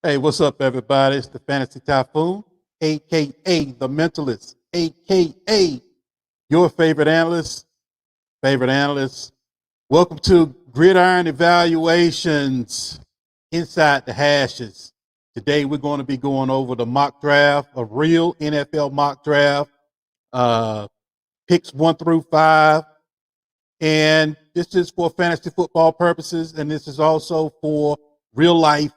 Hey, what's up, everybody? It's the Fantasy Typhoon, aka the Mentalist, aka your favorite analyst. Welcome to Gridiron Evaluations Inside the Hashes. Today, we're going to be going over the mock draft, a real NFL mock draft, picks 1 through 5. And this is for fantasy football purposes, and this is also for real life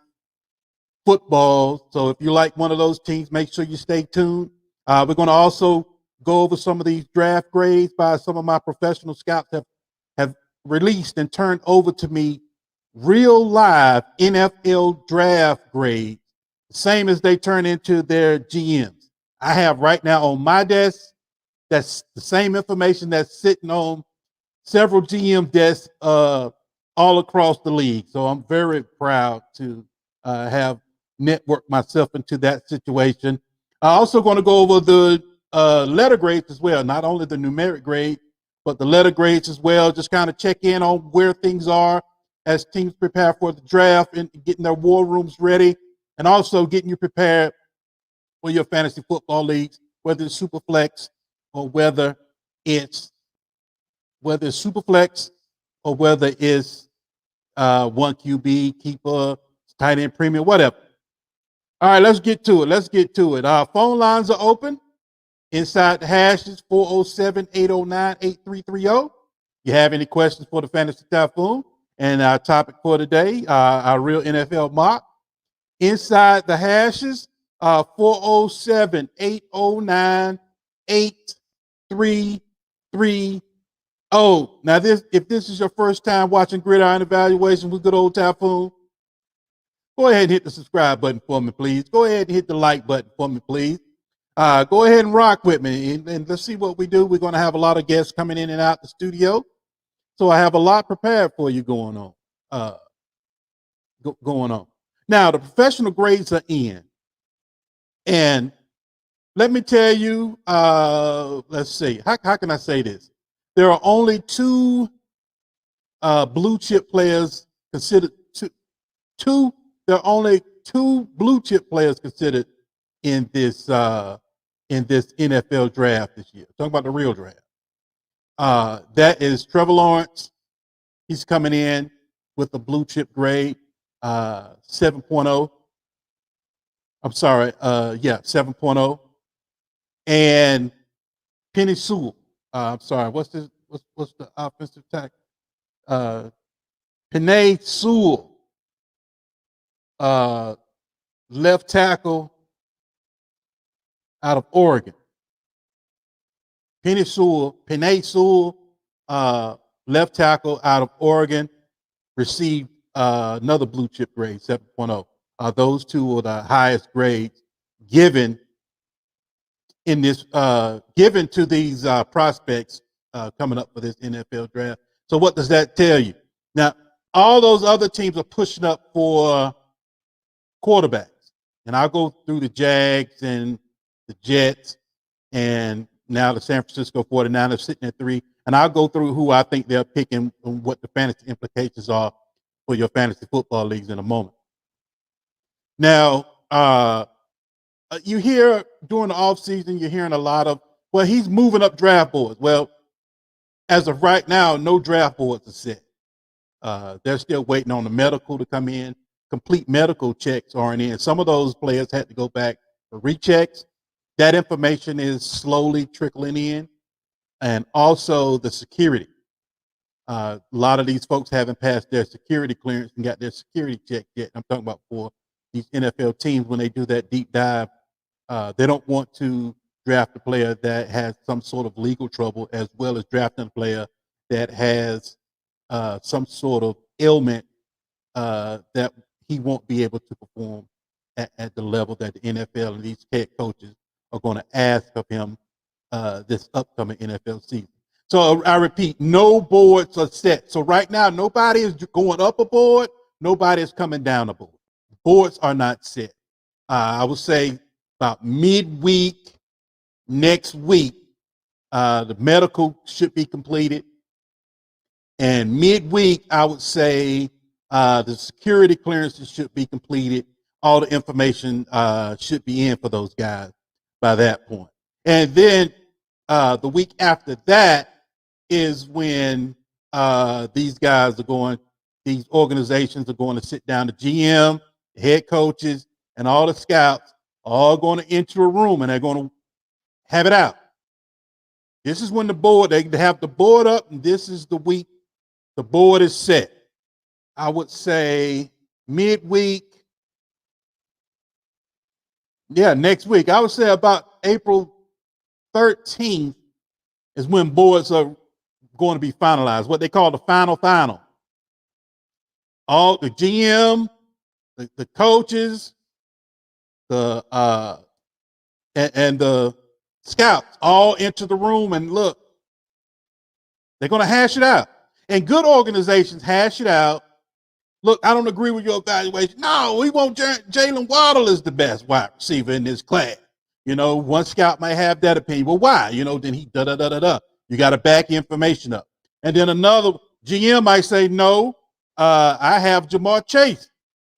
football. So if you like one of those teams, make sure you stay tuned. We're going to also go over some of these draft grades by some of my professional scouts have released and turned over to me real live NFL draft grades, the same as they turn into their GMs. I have right now on my desk, that's the same information that's sitting on several GM desks all across the league. So I'm very proud to have networked myself into that situation. I'm also going to go over the letter grades as well, not only the numeric grade, but the letter grades as well. Just kind of check in on where things are as teams prepare for the draft and getting their war rooms ready, and also getting you prepared for your fantasy football leagues, whether it's Superflex or whether it's Superflex or whether it's one QB, keeper, tight end premium, whatever. All right, let's get to it. Our phone lines are open. Inside the hashes, 407-809-8330. You have any questions for the Fantasy Typhoon? And our topic for today, our real NFL mock. Inside the hashes, 407-809-8330. Now if this is your first time watching Gridiron Evaluation with good old Typhoon, go ahead and hit the subscribe button for me, please. Go ahead and hit the like button for me, please. Go ahead and rock with me, and let's see what we do. We're going to have a lot of guests coming in and out the studio, so I have a lot prepared for you going on. Now, the professional grades are in, and let me tell you. Let's see. How can I say this? There are only two blue chip players considered. There are only two blue chip players considered in this NFL draft this year. Talking about the real draft. That is Trevor Lawrence. He's coming in with a blue chip grade, 7.0. I'm sorry, 7.0. And Penny Sewell. I'm sorry, what's the offensive tackle? Penny Sewell. Left tackle out of Oregon. Penny Sewell, left tackle out of Oregon, received another blue chip grade, 7.0. Those two are the highest grades given in this given to these prospects coming up for this NFL draft. So what does that tell you? Now, all those other teams are pushing up for quarterbacks. And I'll go through the Jags and the Jets and now the San Francisco 49ers sitting at 3. And I'll go through who I think they're picking and what the fantasy implications are for your fantasy football leagues in a moment. Now, you hear during the offseason, you're hearing a lot of, well, he's moving up draft boards. Well, as of right now, no draft boards are set. They're still waiting on the medical to come in. Complete medical checks aren't in. Some of those players had to go back for rechecks. That information is slowly trickling in. And also the security. A lot of these folks haven't passed their security clearance and got their security check yet. I'm talking about for these NFL teams when they do that deep dive. They don't want to draft a player that has some sort of legal trouble, as well as drafting a player that has some sort of ailment that he won't be able to perform at the level that the NFL and these head coaches are going to ask of him this upcoming NFL season. So I repeat, no boards are set. So right now, nobody is going up a board. Nobody is coming down a board. Boards are not set. I would say about midweek next week, the medical should be completed. And midweek, I would say the security clearances should be completed. all the information should be in for those guys by that point. And then the week after that is when these organizations are going to sit down, the GM, the head coaches, and all the scouts, all going to enter a room and they're going to have it out. This is when they have the board up, and this is the week the board is set. I would say midweek. Yeah, next week. I would say about April 13th is when boards are going to be finalized, what they call the final. All the GM, the coaches, and the scouts all enter the room, and look, they're going to hash it out. And good organizations hash it out. Look, I don't agree with your evaluation. No, we want Jalen Waddle is the best wide receiver in this class. One scout might have that opinion. Well, why? Then he da-da-da-da-da. You got to back information up. And then another GM might say, no, I have Jamar Chase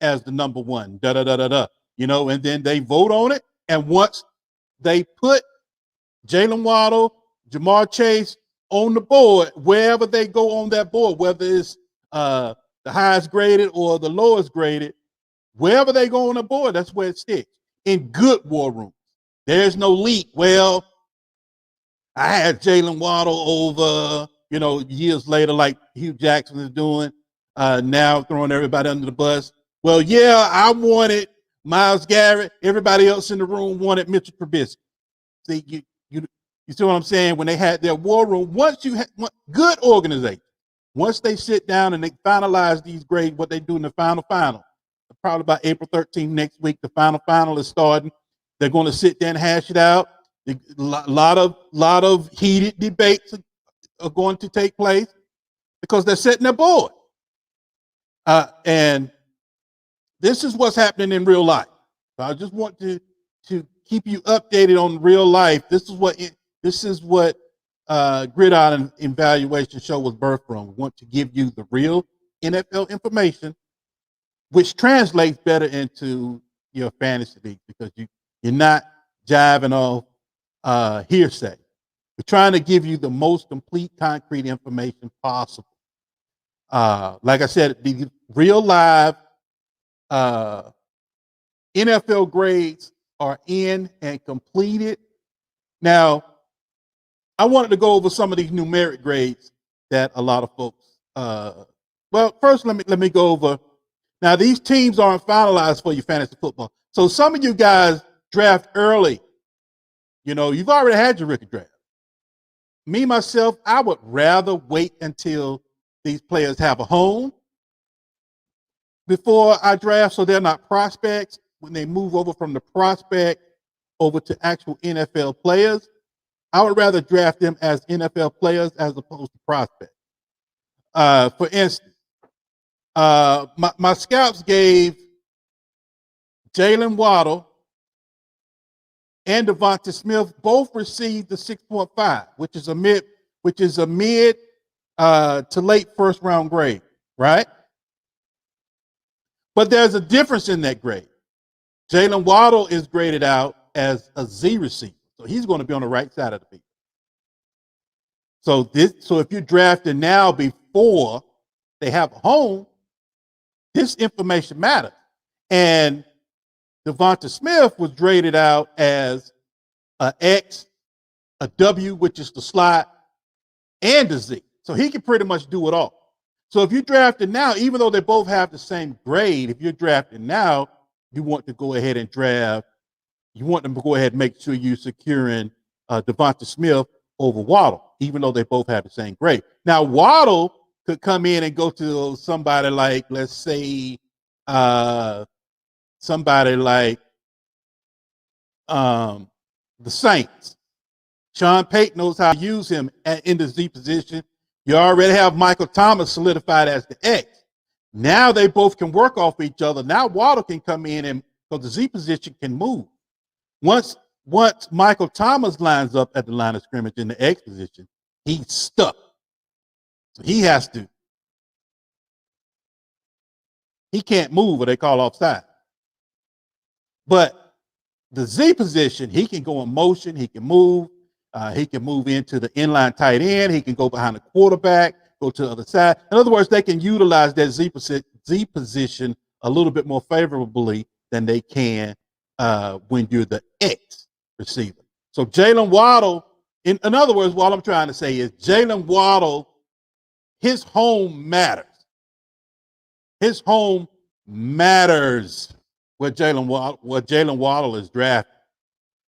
as the number one, da-da-da-da-da. And then they vote on it. And once they put Jalen Waddle, Jamar Chase on the board, wherever they go on that board, whether it's the highest graded or the lowest graded, wherever they go on the board, that's where it sticks. In good war rooms, there's no leak. Well, I had Jalen Waddle over, years later, like Hugh Jackson is doing, now throwing everybody under the bus. Well, yeah, I wanted Myles Garrett. Everybody else in the room wanted Mitchell Trubisky. See, you see what I'm saying? When they had their war room, once you have good organization, once they sit down and they finalize these grades, what they do in the final, probably about April 13th next week, the final is starting. They're going to sit there and hash it out. A lot of heated debates are going to take place because they're setting their board. And this is what's happening in real life. So I just want to keep you updated on real life. This is what Gridiron Evaluation Show was birthed from. We want to give you the real NFL information, which translates better into your fantasy league because you're not jiving off hearsay. We're trying to give you the most complete, concrete information possible. Like I said, the real live NFL grades are in and completed. Now, I wanted to go over some of these numeric grades that a lot of folks. Well, first let me go over. Now, these teams aren't finalized for your fantasy football. So some of you guys draft early. You've already had your rookie draft. Me, myself, I would rather wait until these players have a home before I draft so they're not prospects. When they move over from the prospect over to actual NFL players, I would rather draft them as NFL players as opposed to prospects. For instance, my scouts gave Jalen Waddle and Devonta Smith both received the 6.5, which is a mid to late first round grade, right? But there's a difference in that grade. Jalen Waddle is graded out as a Z receiver, so he's going to be on the right side of the field. So if you're drafting now before they have a home, this information matters. And Devonta Smith was graded out as a X, a W, which is the slot, and a Z. So he can pretty much do it all. So if you're drafting now, even though they both have the same grade, if you're drafting now, you want to go ahead and draft. You want them to go ahead and make sure you're securing Devonta Smith over Waddle, even though they both have the same grade. Now, Waddle could come in and go to somebody like, let's say, somebody like the Saints. Sean Payton knows how to use him in the Z position. You already have Michael Thomas solidified as the X. Now they both can work off each other. Now Waddle can come in and because the Z position can move. Once Michael Thomas lines up at the line of scrimmage in the X position, he's stuck. So he can't move what they call offside. But the Z position, he can go in motion, he can move. He can move into the inline tight end. He can go behind the quarterback, go to the other side. In other words, they can utilize that Z position a little bit more favorably than they can when you're the X receiver. So Jalen Waddle, in other words, what I'm trying to say is Jalen Waddle, his home matters. His home matters where Jalen Waddle is drafted.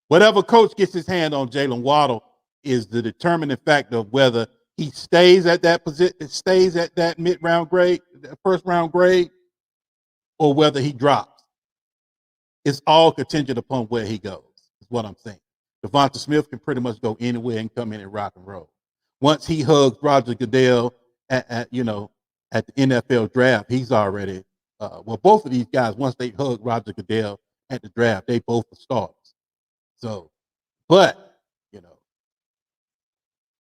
Whatever coach gets his hand on Jalen Waddle is the determining factor of whether he stays at that position, stays at that mid-round grade, first-round grade, or whether he drops. It's all contingent upon where he goes, is what I'm saying. Devonta Smith can pretty much go anywhere and come in and rock and roll. Once he hugs Roger Goodell at the NFL draft, he's already both of these guys, once they hug Roger Goodell at the draft, they both are stars. So, but,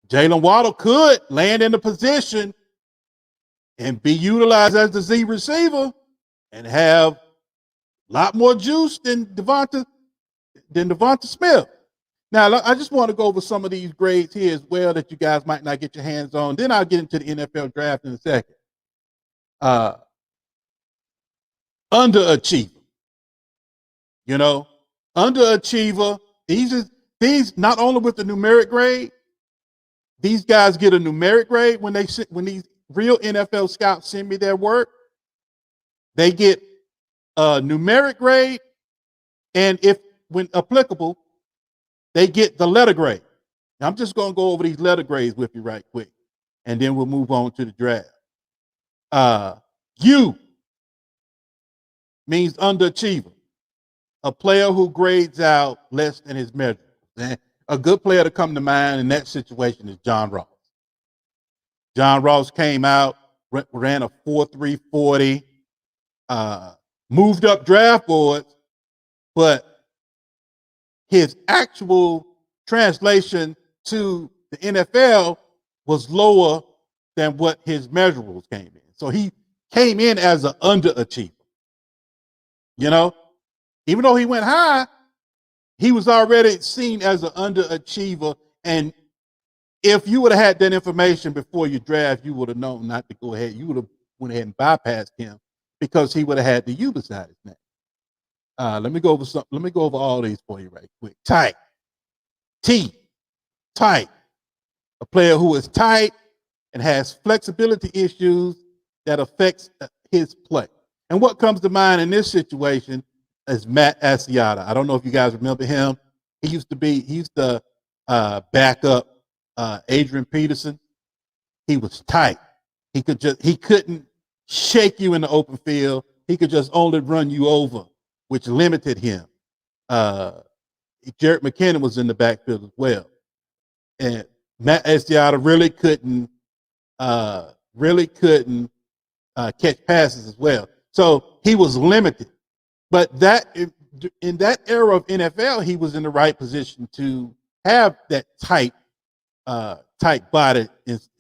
Jalen Waddle could land in a position and be utilized as the Z receiver and have a lot more juice than Devonta Smith. Now, I just want to go over some of these grades here as well that you guys might not get your hands on. Then I'll get into the NFL draft in a second. Underachiever. Underachiever. These not only with the numeric grade, these guys get a numeric grade when these real NFL scouts send me their work. They get a numeric grade, and when applicable, they get the letter grade. Now, I'm just going to go over these letter grades with you right quick, and then we'll move on to the draft. U means underachiever, a player who grades out less than his measurables. And a good player to come to mind in that situation is John Ross. John Ross came out, ran a 4.3 40, moved up draft boards, but his actual translation to the NFL was lower than what his measurables came in. So he came in as an underachiever. Even though he went high, he was already seen as an underachiever. And if you would have had that information before you draft, you would have known not to go ahead. You would have went ahead and bypassed him because he would have had the U beside his name. Let me go over all these for you right quick. Tight. T. Tight. A player who is tight and has flexibility issues that affects his play. And what comes to mind in this situation is Matt Asiata. I don't know if you guys remember him. He used to back up Adrian Peterson. He was tight. He couldn't shake you in the open field. He could just only run you over, which limited him. Jarrett McKinnon was in the backfield as well. And Matt Asiata really couldn't catch passes as well. So he was limited. But in that era of NFL, he was in the right position to have that tight body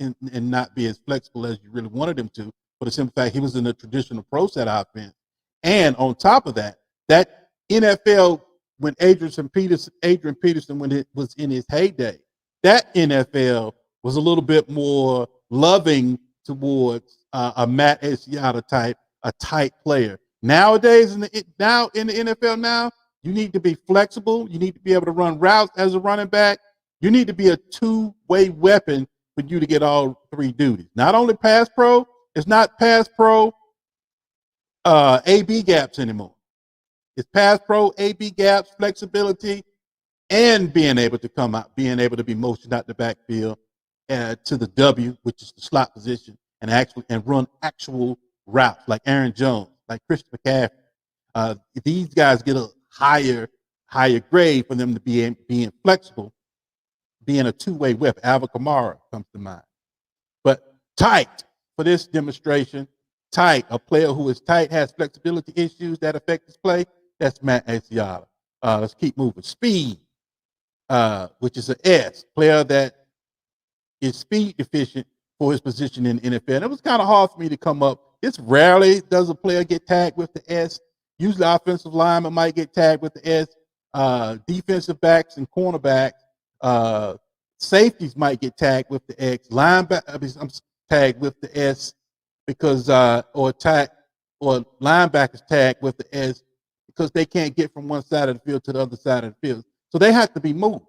and not be as flexible as you really wanted him to. For the simple fact he was in the traditional pro set offense. And on top of that NFL, when Adrian Peterson, when it was in his heyday, that NFL was a little bit more loving towards a Matt Asiata type, a tight player. Nowadays, in the NFL now, you need to be flexible. You need to be able to run routes as a running back. You need to be a two-way weapon for you to get all three duties. Not only pass pro, it's not pass pro AB gaps anymore. It's pass pro, AB gaps, flexibility, and being able to come out, being able to be motioned out the backfield to the W, which is the slot position, and run actual routes like Aaron Jones, like Christian McCaffrey. These guys get a higher grade for them to be being flexible, being a two-way weapon. Alvin Kamara comes to mind. But tight for this demonstration, tight, a player who is tight, has flexibility issues that affect his play, that's Matt Asiata. Let's keep moving. Speed, which is an S, player that is speed efficient for his position in the NFL. And it was kind of hard for me to come up. It's rarely does a player get tagged with the S. Usually offensive linemen might get tagged with the S. Defensive backs and cornerbacks, safeties might get tagged with the X. I'm tagged with the S because or linebackers tagged with the S because they can't get from one side of the field to the other side of the field. So they have to be moved.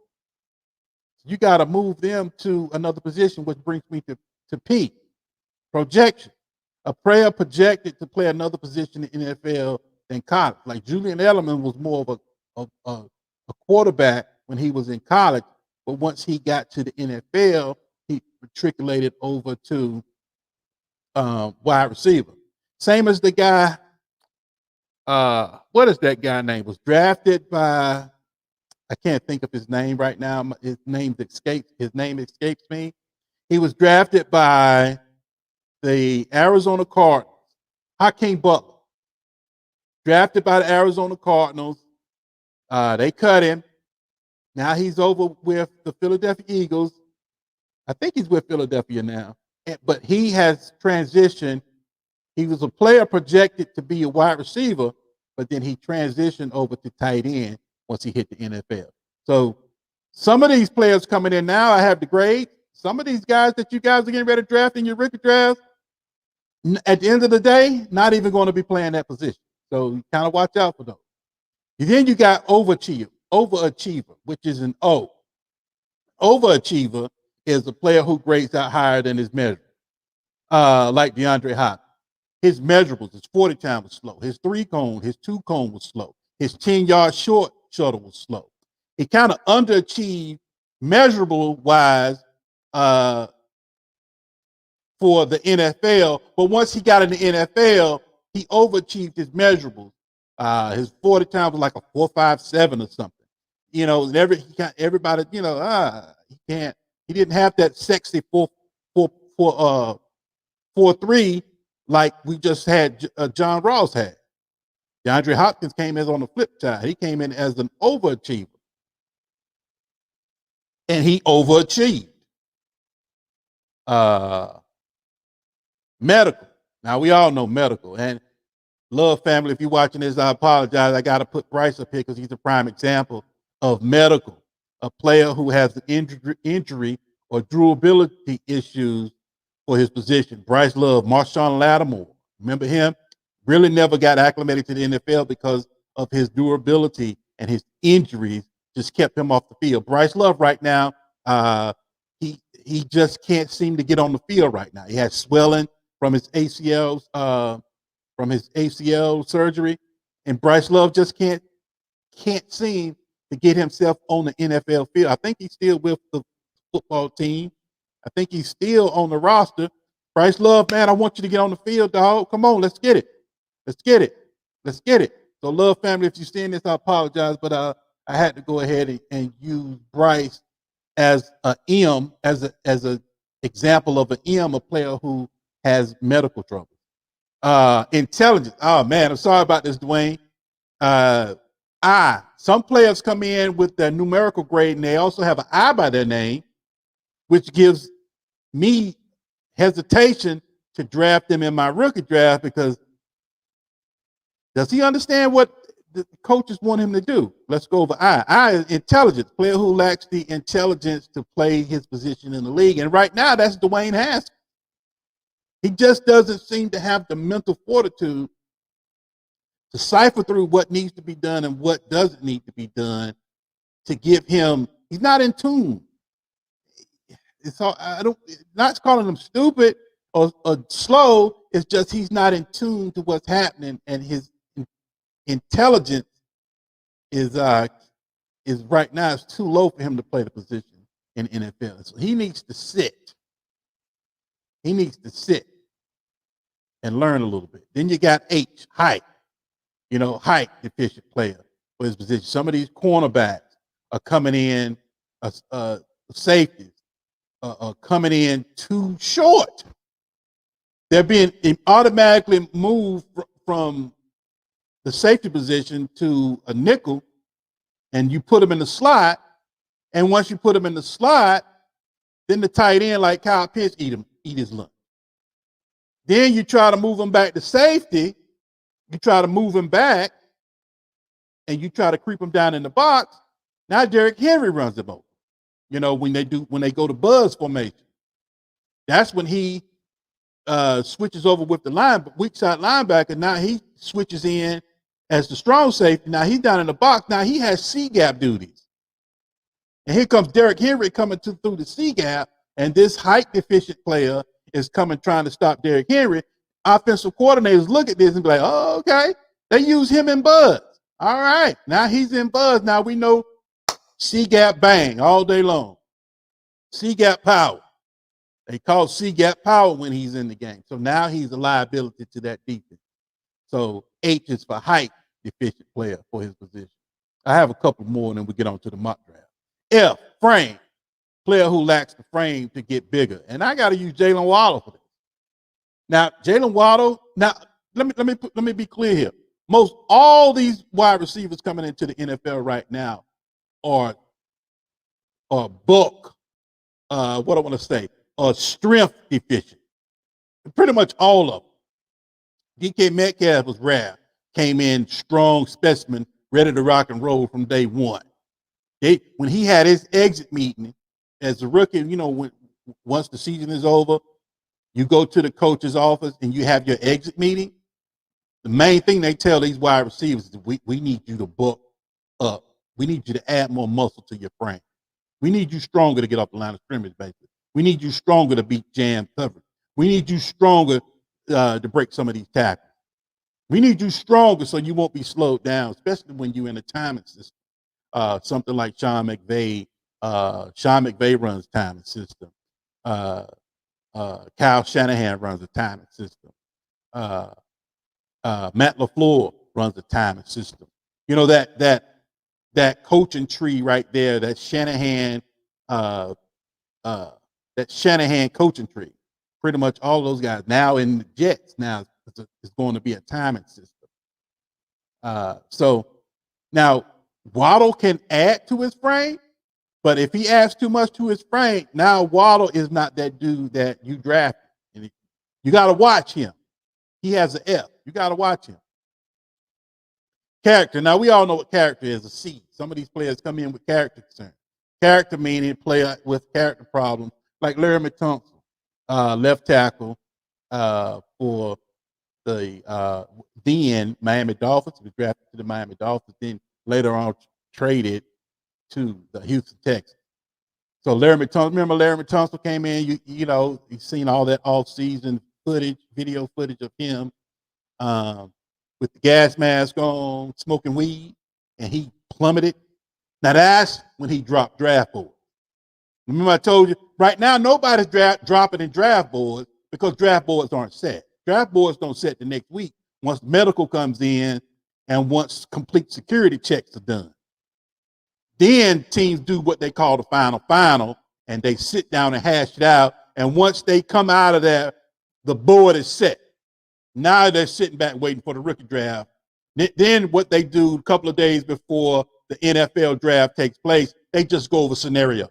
You got to move them to another position, which brings me to P, projection. A player projected to play another position in the NFL than college. Like Julian Edelman was more of a quarterback when he was in college, but once he got to the NFL, he matriculated over to wide receiver. Same as the guy, what is that guy name? Was drafted by, I can't think of his name right now. His name escapes me. He was drafted by the Arizona Cardinals. Hakeem Butler. Drafted by the Arizona Cardinals. They cut him. Now he's over with the Philadelphia Eagles. I think he's with Philadelphia now. But he has transitioned. He was a player projected to be a wide receiver, but then he transitioned over to tight end once he hit the NFL. So some of these players coming in now, I have the grade. Some of these guys that you guys are getting ready to draft in your rookie draft, at the end of the day, not even going to be playing that position. So you kind of watch out for those. And then you got overachiever, which is an O. Overachiever is a player who grades out higher than his measure. Like DeAndre Hopkins. His measurables, his 40 time was slow. His 3-cone, his 2-cone was slow. His 10-yard shuttle was slow. He kind of underachieved measurable-wise for the NFL, but once he got in the NFL, he overachieved his measurables. His 40 time was like a 4.57 or something. You know, everybody, he didn't have that sexy 4.3 like we just had John Ross had. DeAndre Hopkins came as on the flip side. He came in as an overachiever. And he overachieved. Medical. Now, we all know medical. And Love family, if you're watching this, I apologize. I got to put Bryce up here because he's a prime example of medical. A player who has an injury or durability issues for his position. Bryce Love, Marshawn Lattimore. Remember him? Really never got acclimated to the NFL because of his durability, and his injuries just kept him off the field. Bryce Love right now, he just can't seem to get on the field right now. He has swelling from his ACL surgery, and Bryce Love just can't seem to get himself on the NFL field. I think he's still with the football team. I think he's still on the roster. Bryce Love, man, I want you to get on the field, dog. Come on, let's get it. Let's get it. Let's get it. So, Love family, if you're seeing this, I apologize, but I had to go ahead and use Bryce as a example of an M, a player who has medical trouble. Intelligence. Oh man, I'm sorry about this, Dwayne. Some players come in with their numerical grade and they also have an I by their name, which gives me hesitation to draft them in my rookie draft, because does he understand what the coaches want him to do? Let's go over I. I is intelligence, player who lacks the intelligence to play his position in the league. And right now, that's Dwayne Haskell. He just doesn't seem to have the mental fortitude to cipher through what needs to be done and what doesn't need to be done to give him. He's not in tune. It's all, not calling him stupid or slow. It's just he's not in tune to what's happening, and his intelligence is right now, it's too low for him to play the position in the NFL. So he needs to sit. He needs to sit and learn a little bit. Then you got H, height. Height deficient player for his position. Some of these cornerbacks are coming in, safeties are coming in too short. They're being automatically moved from the safety position to a nickel, and you put them in the slot. And once you put them in the slot, then the tight end, like Kyle Pitts, eat his lunch. Then you try to move him back to safety. You try to move him back, and you try to creep him down in the box, now Derrick Henry runs him over. When they go to buzz formation, that's when he switches over with the weak side linebacker. Now he switches in as the strong safety. Now he's down in the box. Now he has C gap duties. And here comes Derrick Henry coming through the C gap, and this height deficient player is coming trying to stop Derrick Henry. Offensive coordinators look at this and be like, oh, okay. They use him in buzz. All right. Now he's in buzz. Now we know C gap bang all day long. C gap power. They call C gap power when he's in the game. So now he's a liability to that defense. So H is for height deficient player for his position. I have a couple more, and then we get on to the mock draft. F, frame, player who lacks the frame to get bigger. And I got to use Jalen Waddle for this. Now, Jalen Waddle, let me be clear here. Most all these wide receivers coming into the NFL right now are bulk, what I want to say, are strength deficient. Pretty much all of them. DK Metcalf was rare, came in strong specimen, ready to rock and roll from day one. When he had his exit meeting as a rookie, once the season is over, you go to the coach's office and you have your exit meeting. The main thing they tell these wide receivers is we need you to bulk up. We need you to add more muscle to your frame. We need you stronger to get off the line of scrimmage, basically. We need you stronger to beat jam coverage. We need you stronger to break some of these tackles. We need you stronger so you won't be slowed down, especially when you're in a timing system. Something like Sean McVay. Sean McVay runs timing system. Kyle Shanahan runs a timing system. Matt LaFleur runs a timing system. That coaching tree right there, that Shanahan coaching tree. Pretty much all those guys now in the Jets now it's going to be a timing system. So now Waddle can add to his frame, but if he adds too much to his frame, now Waddle is not that dude that you drafted. You got to watch him. He has an F. You got to watch him. Character. Now, we all know what character is, a C. Some of these players come in with character concerns. Character meaning player with character problems, like Larry Thompson, left tackle for the then Miami Dolphins. He was drafted to the Miami Dolphins, then later on traded to the Houston Texans. So Larry Thompson, remember Larry Thompson came in, you've seen all that off-season footage, video footage of him with the gas mask on, smoking weed, and he plummeted. Now that's when he dropped draft boards. Remember I told you, right now nobody's dropping in draft boards because draft boards aren't set. Draft boards don't set the next week once medical comes in and once complete security checks are done. Then teams do what they call the final, and they sit down and hash it out. And once they come out of there, the board is set. Now they're sitting back waiting for the rookie draft. Then what they do a couple of days before the NFL draft takes place, they just go over scenario.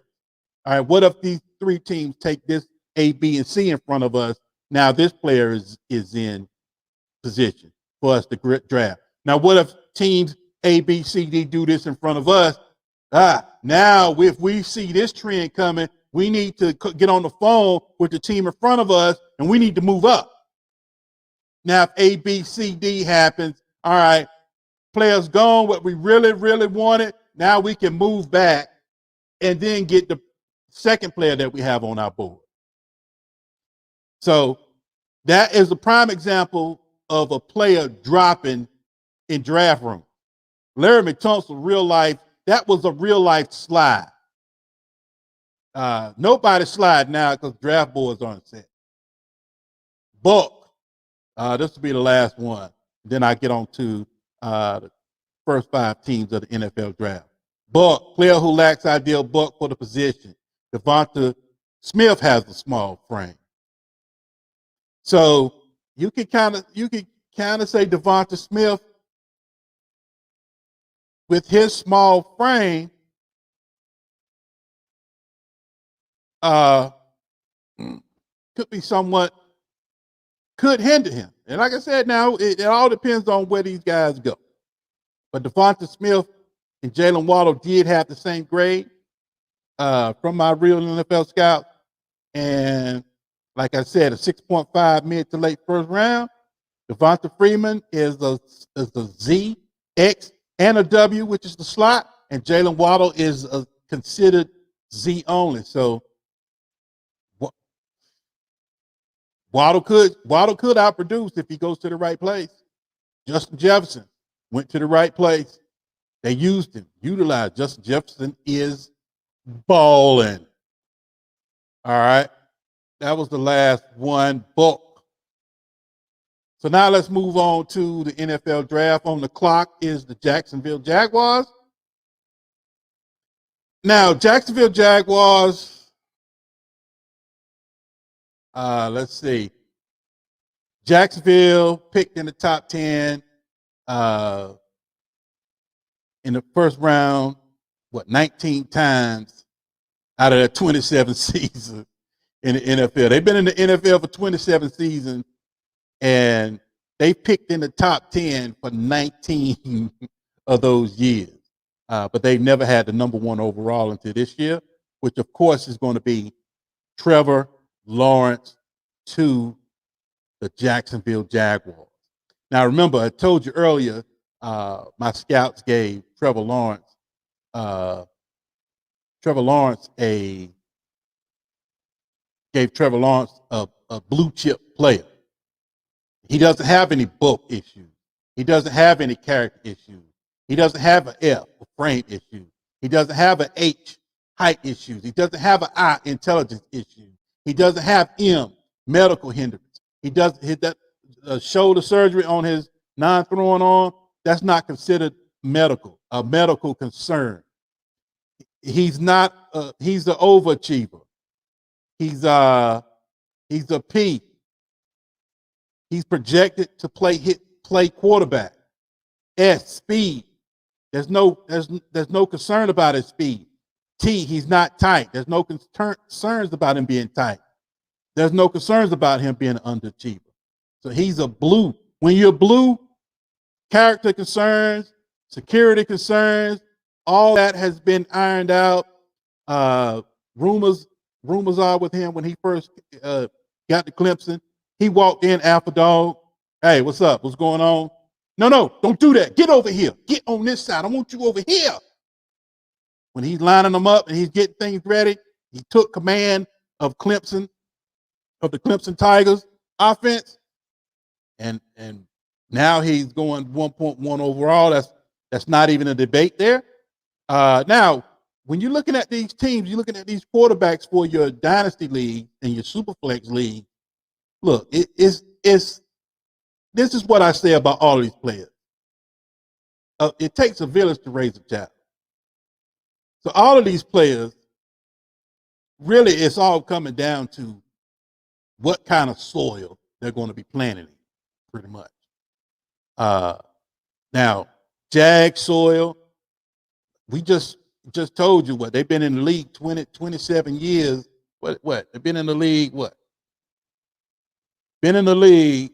All right, what if these three teams take this A, B, and C in front of us? Now this player is in position for us to draft. Now what if teams A, B, C, D do this in front of us? Now if we see this trend coming, we need to get on the phone with the team in front of us, and we need to move up. Now, if A, B, C, D happens, all right, players gone, what we really, really wanted, now we can move back and then get the second player that we have on our board. So that is a prime example of a player dropping in draft room. Larry Thompson, real life, that was a real life slide. Nobody slide now because draft boards aren't set. Buck. This will be the last one. Then I get on to the first 5 teams of the NFL draft. Buck, player who lacks ideal buck for the position. Devonta Smith has a small frame. So you can kind of say Devonta Smith with his small frame could hinder him. And like I said, now it all depends on where these guys go. But Devonta Smith and Jalen Waddle did have the same grade from my real NFL scout. And like I said, a 6.5 mid to late first round. Devonta Freeman is a Z, X, and a W, which is the slot. And Jalen Waddle is considered Z only. So Waddle could outproduce if he goes to the right place. Justin Jefferson went to the right place. They used him, utilized. Justin Jefferson is balling. All right. That was the last one, bulk. So now let's move on to the NFL draft. On the clock is the Jacksonville Jaguars. Now, Jacksonville Jaguars, let's see. Jacksonville picked in the top 10 in the first round, 19 times out of their 27 seasons in the NFL. They've been in the NFL for 27 seasons, and they picked in the top 10 for 19 of those years. But they've never had the number one overall until this year, which, of course, is going to be Trevor Lawrence to the Jacksonville Jaguars. Now, remember, I told you earlier, my scouts gave Trevor Lawrence a blue chip player. He doesn't have any bulk issues. He doesn't have any character issues. He doesn't have an F, a frame issue. He doesn't have an H, height issues. He doesn't have an I, intelligence issue. He doesn't have M, medical hindrance. He doesn't hit that shoulder surgery on his non-throwing arm. That's not considered a medical concern. He's not. He's an overachiever. He's a P. He's projected to play quarterback. S, speed. There's no concern about his speed. T, he's not tight. There's no concerns about him being tight. There's no concerns about him being an underachiever. So he's a blue. When you're blue, character concerns, security concerns, all that has been ironed out. Rumors are with him when he first got to Clemson. He walked in alpha dog. Hey, what's up? What's going on? No, don't do that. Get over here. Get on this side. I want you over here. When he's lining them up and he's getting things ready, he took command of Clemson, of the Clemson Tigers offense, and now he's going 1.1 overall. That's not even a debate there. Now, when you're looking at these teams, you're looking at these quarterbacks for your dynasty league and your superflex league. Look, this is what I say about all these players. It takes a village to raise a child. So all of these players, really, it's all coming down to what kind of soil they're going to be planting in, pretty much. Now, Jag soil, we just told you what they've been in the league 27 years. What they've been in the league? What? Been in the league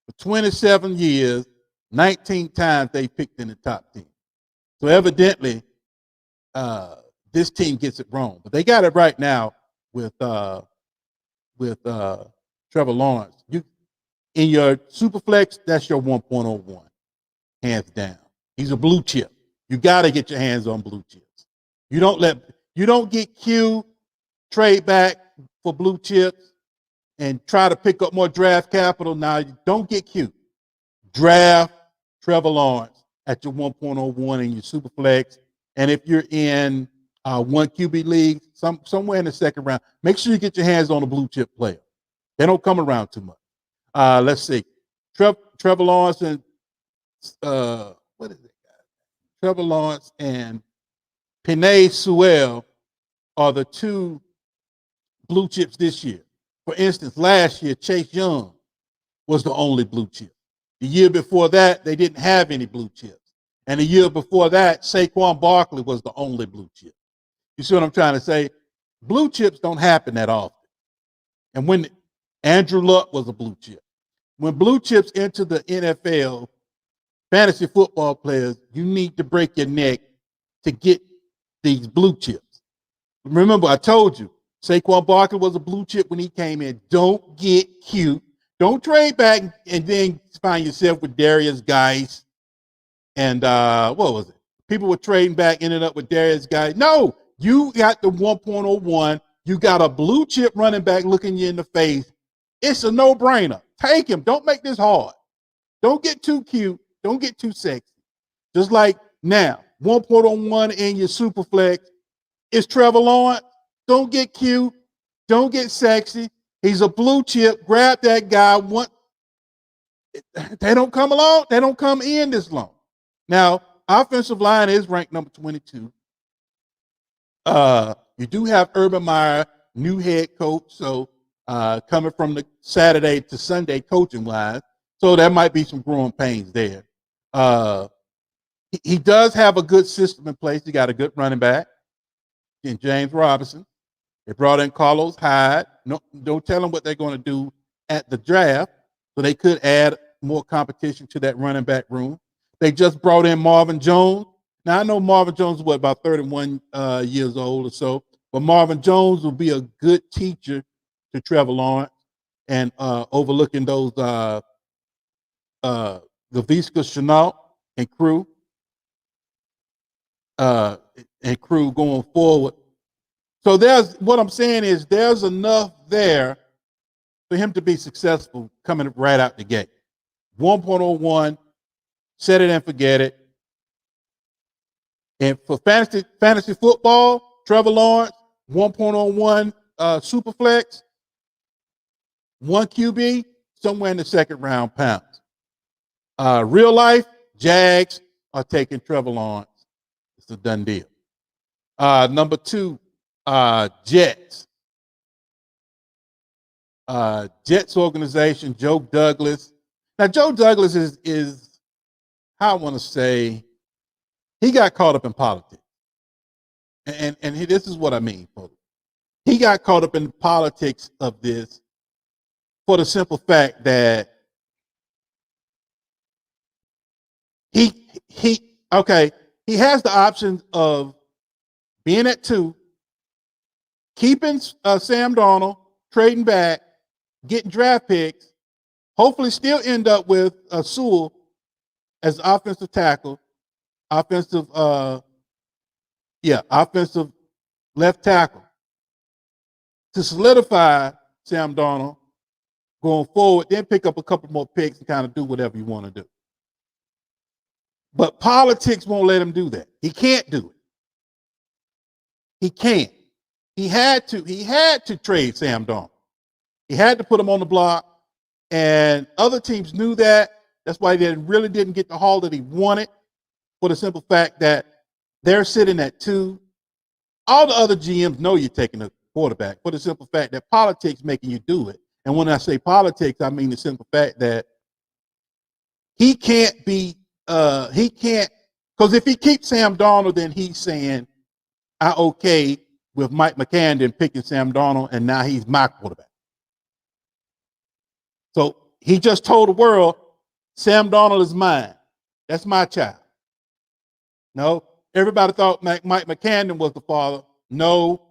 for 27 years. 19 times they picked in the top 10. So evidently, this team gets it wrong, but they got it right now with Trevor Lawrence. In your superflex, that's your 1.01, hands down. He's a blue chip. You got to get your hands on blue chips. You don't get Q, trade back for blue chips, and try to pick up more draft capital. Now, you don't get Q. Draft Trevor Lawrence at your 1.01 in your superflex. And if you're in one QB league, somewhere in the second round, make sure you get your hands on a blue chip player. They don't come around too much. Let's see. Trevor Lawrence and what is it? Trevor Lawrence and Penei Sewell are the two blue chips this year. For instance, last year, Chase Young was the only blue chip. The year before that, they didn't have any blue chips. And the year before that, Saquon Barkley was the only blue chip. You see what I'm trying to say? Blue chips don't happen that often. And when Andrew Luck was a blue chip. When blue chips enter the NFL, fantasy football players, you need to break your neck to get these blue chips. Remember, I told you, Saquon Barkley was a blue chip when he came in. Don't get cute. Don't trade back and then find yourself with Darius Geis and what was it? People were trading back, ended up with Darius Geis. No, you got the 1.01. You got a blue chip running back looking you in the face. It's a no-brainer. Take him. Don't make this hard. Don't get too cute. Don't get too sexy. Just like now, 1.01 in your super flex is Trevor Lawrence. Don't get cute. Don't get sexy. He's a blue chip. Grab that guy. They don't come along. They don't come in this long. Now, offensive line is ranked number 22. You do have Urban Meyer, new head coach, so coming from the Saturday to Sunday coaching wise, so there might be some growing pains there. He does have a good system in place. He got a good running back in James Robinson. They brought in Carlos Hyde. No, don't tell them what they're going to do at the draft, so they could add more competition to that running back room. They just brought in Marvin Jones. Now, I know Marvin Jones is, about 31 years old or so, but Marvin Jones will be a good teacher to Trevor Lawrence and overlooking those Gaviska Chenault and crew going forward. So what I'm saying is there's enough there for him to be successful coming right out the gate. 1.01, set it and forget it. And for fantasy football, Trevor Lawrence, 1.01 Superflex, 1 QB, somewhere in the second round pounds. Real life, Jags are taking Trevor Lawrence. It's a done deal. Number 2, Jets. Jets organization, Joe Douglas. Now, Joe Douglas is how I want to say, he got caught up in politics. And this is what I mean, folks. He got caught up in the politics of this for the simple fact that he has the option of being at 2, keeping Sam Darnold, trading back, getting draft picks, hopefully still end up with Sewell as offensive tackle, offensive left tackle to solidify Sam Darnold going forward, then pick up a couple more picks and kind of do whatever you want to do. But politics won't let him do that. He can't do it. He can't. He had to trade Sam Darnold. He had to put him on the block, and other teams knew that. That's why they really didn't get the haul that he wanted, for the simple fact that they're sitting at 2. All the other GMs know you're taking a quarterback, for the simple fact that politics making you do it. And when I say politics, I mean the simple fact that he can't, because if he keeps Sam Darnold, then he's saying, I okay with Mike McCandon picking Sam Darnold, and now he's my quarterback. So he just told the world, Sam Darnold is mine. That's my child. No, everybody thought Mike McCandon was the father. No,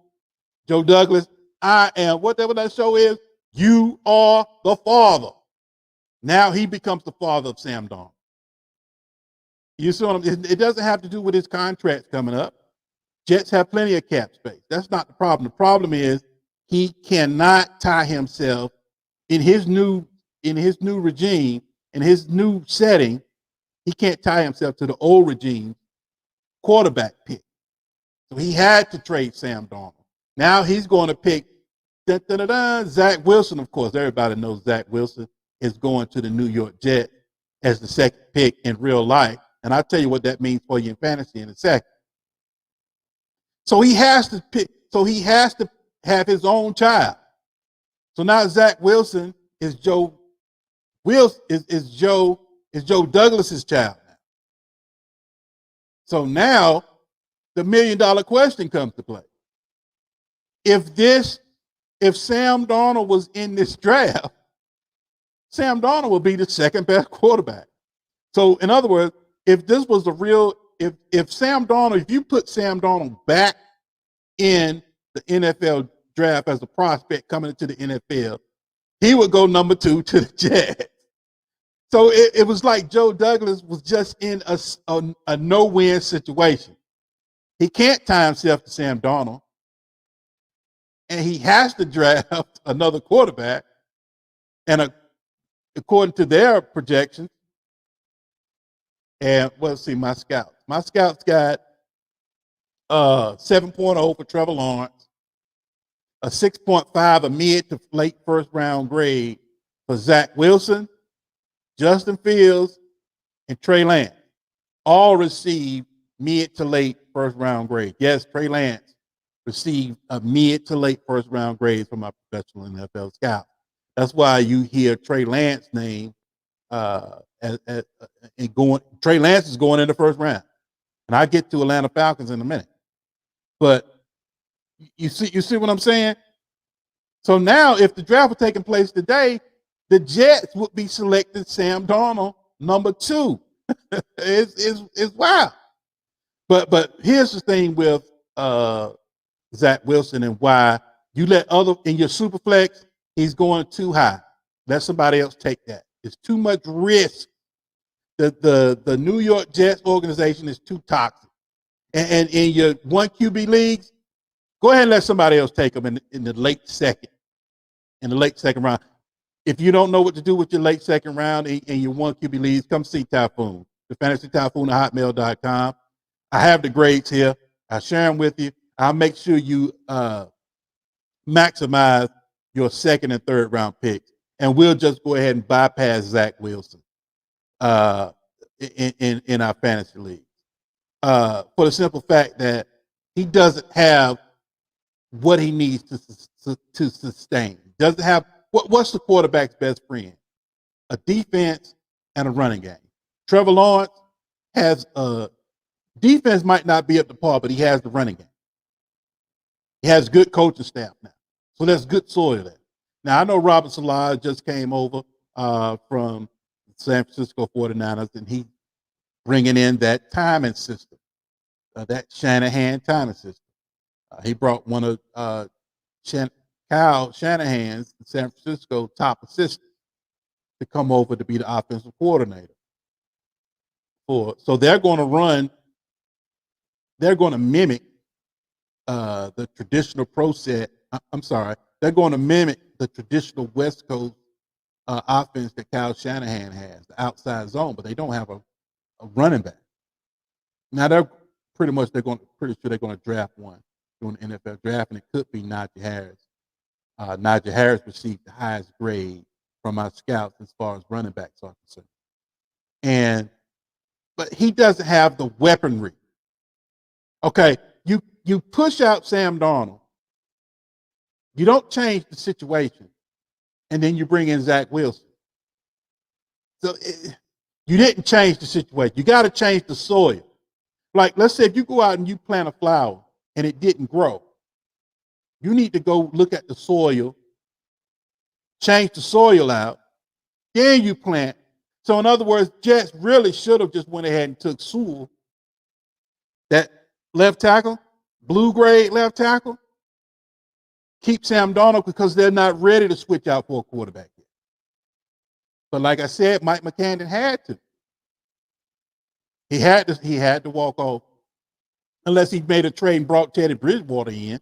Joe Douglas, I am, whatever that show is, you are the father. Now he becomes the father of Sam Darnold. You see what I'm saying? It doesn't have to do with his contracts coming up. Jets have plenty of cap space. That's not the problem. The problem is he cannot tie himself in his new regime, in his new setting. He can't tie himself to the old regime quarterback pick. So he had to trade Sam Darnold. Now he's going to pick Zach Wilson. Of course, everybody knows Zach Wilson is going to the New York Jets as the second pick in real life. And I'll tell you what that means for you in fantasy in a second. So he has to pick. So he has to have his own child. So now Zach Wilson is Joe Douglas's child now. So now the $1 million question comes to play. If Sam Darnold was in this draft, Sam Darnold would be the second best quarterback. So in other words, if this was the real, if Sam Darnold, if you put Sam Darnold back in the NFL draft as a prospect coming into the NFL, he would go number 2 to the Jets. So it was like Joe Douglas was just in a no-win situation. He can't tie himself to Sam Darnold, and he has to draft another quarterback. And according to their projections, and let's see, my scouts got 7.0 for Trevor Lawrence, a 6.5, a mid to late first round grade for Zach Wilson, Justin Fields, and Trey Lance. All received mid to late first round grade. Yes, Trey Lance received a mid to late first round grade from my professional NFL scout. That's why you hear Trey Lance's name Trey Lance is going in the first round. And I'll get to Atlanta Falcons in a minute. But you see what I'm saying? So now if the draft was taking place today, the Jets would be selecting Sam Darnold number 2. It's wild. But here's the thing with Zach Wilson and why you let in your super flex, he's going too high. Let somebody else take that. It's too much risk. The New York Jets organization is too toxic. And in your 1 QB leagues, go ahead and let somebody else take them in the late second round. If you don't know what to do with your late second round in your 1 QB leagues, come see Typhoon, the fantasy typhoon at hotmail.com. I have the grades here. I'll share them with you. I'll make sure you maximize your second and third round picks. And we'll just go ahead and bypass Zach Wilson in our fantasy league. For the simple fact that he doesn't have what he needs to sustain. Doesn't have what's the quarterback's best friend? A defense and a running game. Trevor Lawrence has a defense might not be up to par, but he has the running game. He has good coaching staff now. So there's good soil there. Now, I know Robert Saleh just came over from San Francisco 49ers, and he's bringing in that timing system, that Shanahan timing system. He brought one of Kyle Shanahan's San Francisco top assistants to come over to be the offensive coordinator. So they're going to mimic the traditional they're going to mimic the traditional West Coast offense that Kyle Shanahan has, the outside zone, but they don't have a running back. Now they're pretty sure they're going to draft one during the NFL draft, and it could be Najee Harris. Najee Harris received the highest grade from my scouts as far as running backs are concerned. But he doesn't have the weaponry. Okay, you push out Sam Darnold, you don't change the situation, and then you bring in Zach Wilson. So you didn't change the situation. You got to change the soil. Like, let's say if you go out and you plant a flower and it didn't grow, you need to go look at the soil, change the soil out, then you plant. So in other words, Jets really should have just went ahead and took Sewell, that left tackle, blue grade left tackle, keep Sam Darnold because they're not ready to switch out for a quarterback yet. But like I said, Mike McCandon had to. He had to walk off unless he made a trade and brought Teddy Bridgewater in.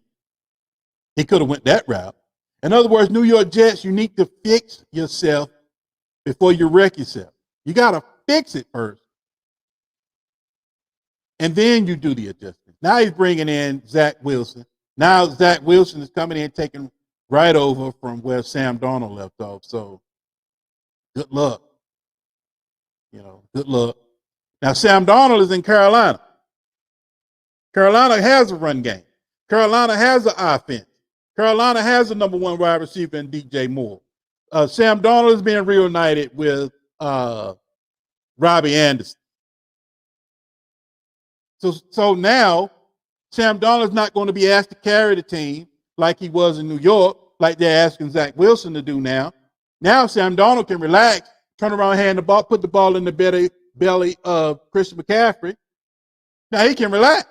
He could have went that route. In other words, New York Jets, you need to fix yourself before you wreck yourself. You got to fix it first. And then you do the adjustment. Now he's bringing in Zach Wilson. Now Zach Wilson is coming in, taking right over from where Sam Darnold left off. So good luck. Good luck. Now Sam Darnold is in Carolina. Carolina has a run game. Carolina has an offense. Carolina has a number 1 wide receiver in DJ Moore. Sam Darnold is being reunited with Robbie Anderson. So now Sam Darnold is not going to be asked to carry the team like he was in New York, like they're asking Zach Wilson to do now. Now Sam Darnold can relax, turn around, hand the ball, put the ball in the belly of Christian McCaffrey, now he can relax.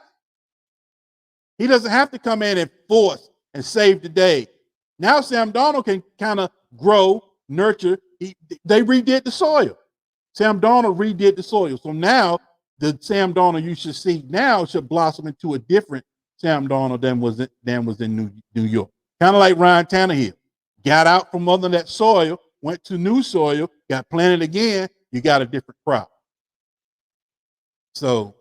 He doesn't have to come in and force and save the day. Now Sam Darnold can kind of grow, nurture. They redid the soil. Sam Darnold redid the soil. So now the Sam Darnold you should see now should blossom into a different Sam Darnold than was in New York. Kind of like Ryan Tannehill. Got out from under that soil, went to new soil, got planted again, you got a different crop. So,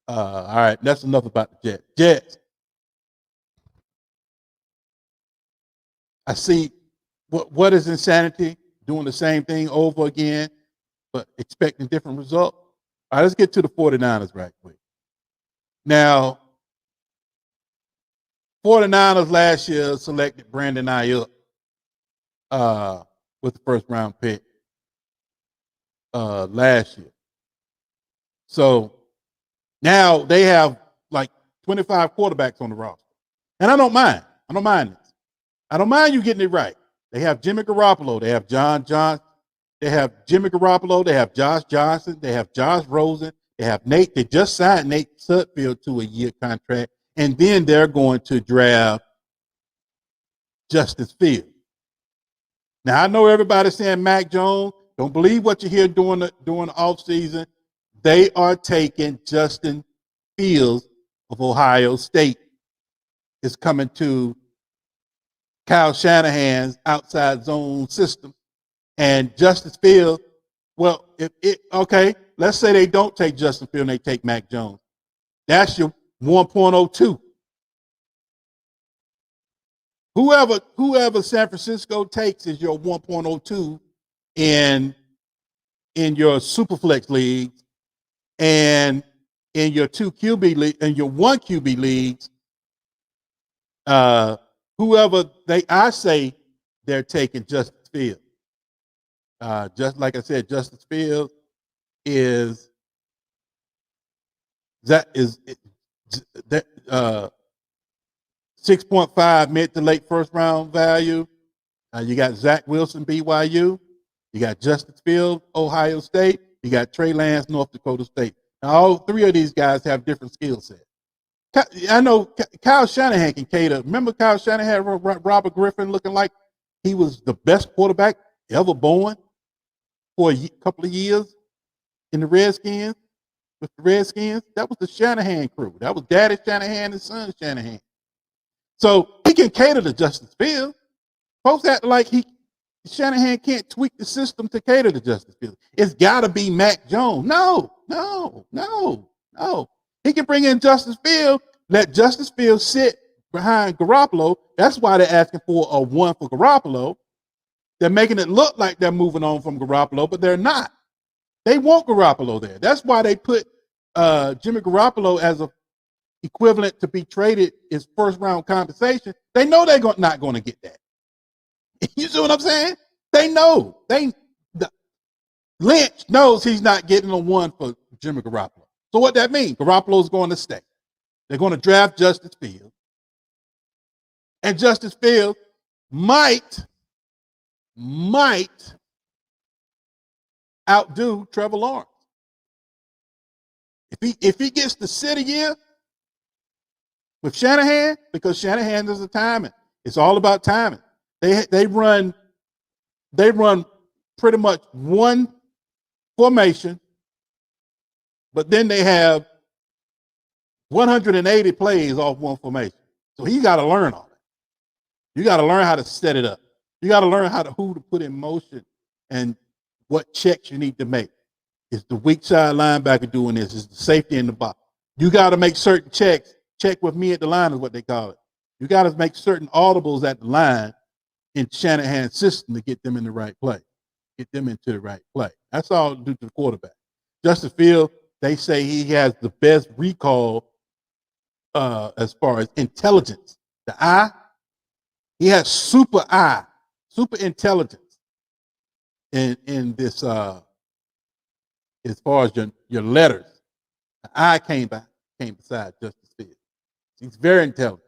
all right, that's enough about the Jets. Jets. I see what is insanity? Doing the same thing over again, but expecting different results. All right, let's get to the 49ers right quick. Now, 49ers last year selected Brandon Ayuk with the first round pick last year. So now they have like 25 quarterbacks on the roster. And I don't mind. I don't mind this. I don't mind you getting it right. They have Jimmy Garoppolo. They have John Johnson. They have Jimmy Garoppolo. They have Josh Johnson. They have Josh Rosen. They have Nate. They just signed Nate Sudfeld to a year contract. And then they're going to draft Justice Fields. Now, I know everybody's saying Mac Jones. Don't believe what you hear during the offseason. They are taking Justin Fields of Ohio State. Is coming to Kyle Shanahan's outside zone system. And Justice Fields, well, okay, let's say they don't take Justin Fields and they take Mac Jones. That's your 1.02. Whoever San Francisco takes is your 1.02 in your Superflex leagues and in your 2 QB league and your 1 QB leagues. I say they're taking Justice Fields. Just like I said, Justice Fields is 6.5 mid to late first round value. You got Zach Wilson, BYU. You got Justice Fields, Ohio State. You got Trey Lance, North Dakota State. Now, all three of these guys have different skill sets. I know Kyle Shanahan can cater. Remember Kyle Shanahan had Robert Griffin looking like he was the best quarterback ever born for a couple of years in the Redskins, with the Redskins? That was the Shanahan crew. That was Daddy Shanahan and son Shanahan. So he can cater to Justice Fields. Folks act like Shanahan can't tweak the system to cater to Justice Fields. It's got to be Mac Jones. No. He can bring in Justice Fields, let Justice Fields sit behind Garoppolo. That's why they're asking for a 1 for Garoppolo. They're making it look like they're moving on from Garoppolo, but they're not. They want Garoppolo there. That's why they put Jimmy Garoppolo as a equivalent to be traded as first round compensation. They know they're not going to get that. You see what I'm saying? They know. Lynch knows he's not getting a 1 for Jimmy Garoppolo. So what that means? Garoppolo's going to stay. They're going to draft Justice Fields. And Justice Fields might outdo Trevor Lawrence. If he gets to sit a year with Shanahan, because Shanahan does the timing. It's all about timing. They run pretty much one formation, but then they have 180 plays off one formation. So he got to learn all that. You got to learn how to set it up. You got to learn who to put in motion and what checks you need to make. Is the weak side linebacker doing this? Is the safety in the box? You got to make certain checks. Check with me at the line is what they call it. You got to make certain audibles at the line in Shanahan's system to get them in the right play, get them into the right play. That's all due to the quarterback. Justice Fields, they say he has the best recall as far as intelligence. The eye, he has super intelligence in this as far as your letters. The eye came beside Justice Fields. He's very intelligent.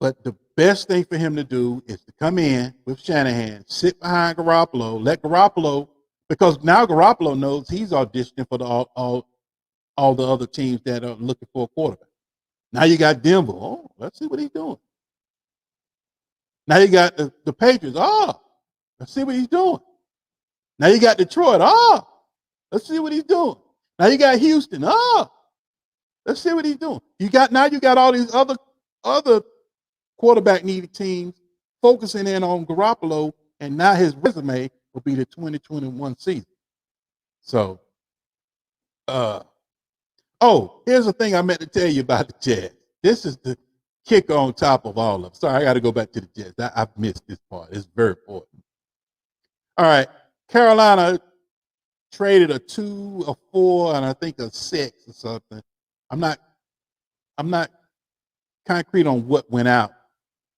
But the best thing for him to do is to come in with Shanahan, sit behind Garoppolo, let Garoppolo because now Garoppolo knows he's auditioning for all the other teams that are looking for a quarterback. Now you got Denver. Oh, let's see what he's doing. Now you got the Patriots. Oh, let's see what he's doing. Now you got Detroit. Oh, let's see what he's doing. Now you got Houston. Oh, let's see what he's doing. You got all these other quarterback needed teams focusing in on Garoppolo, and now his resume will be the 2021 season. So, here's the thing I meant to tell you about the Jets. This is the kick on top of all of them. Sorry, I got to go back to the Jets. I've missed this part. It's very important. All right, Carolina traded a 2, a 4, and I think a 6 or something. I'm not concrete on what went out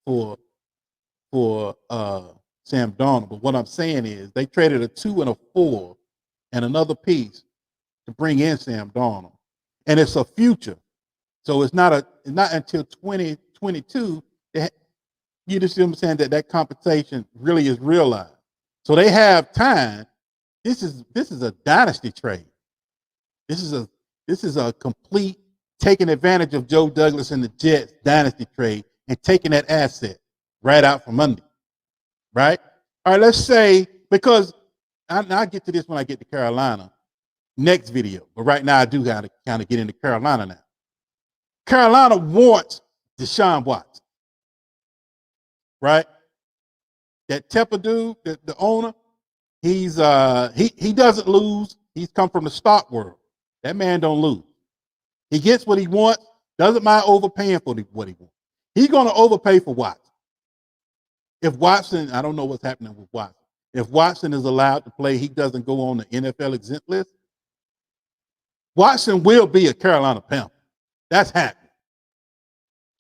for Sam Darnold, but what I'm saying is they traded a 2 and a 4 and another piece to bring in Sam Darnold, and it's a future. So it's not until 2022 that you just understand that compensation really is realized. So they have time. This is a dynasty trade. This is a complete taking advantage of Joe Douglas and the Jets dynasty trade and taking that asset right out from under. Right? All right, let's say, because I'll get to this when I get to Carolina next video. But right now I do got to kind of get into Carolina now. Carolina wants Deshaun Watson. Right? That Tepper dude, the owner, he doesn't lose. He's come from the stock world. That man don't lose. He gets what he wants, doesn't mind overpaying for what he wants. He's going to overpay for Watson. If Watson, I don't know what's happening with Watson. If Watson is allowed to play, he doesn't go on the NFL exempt list. Watson will be a Carolina Panther. That's happening.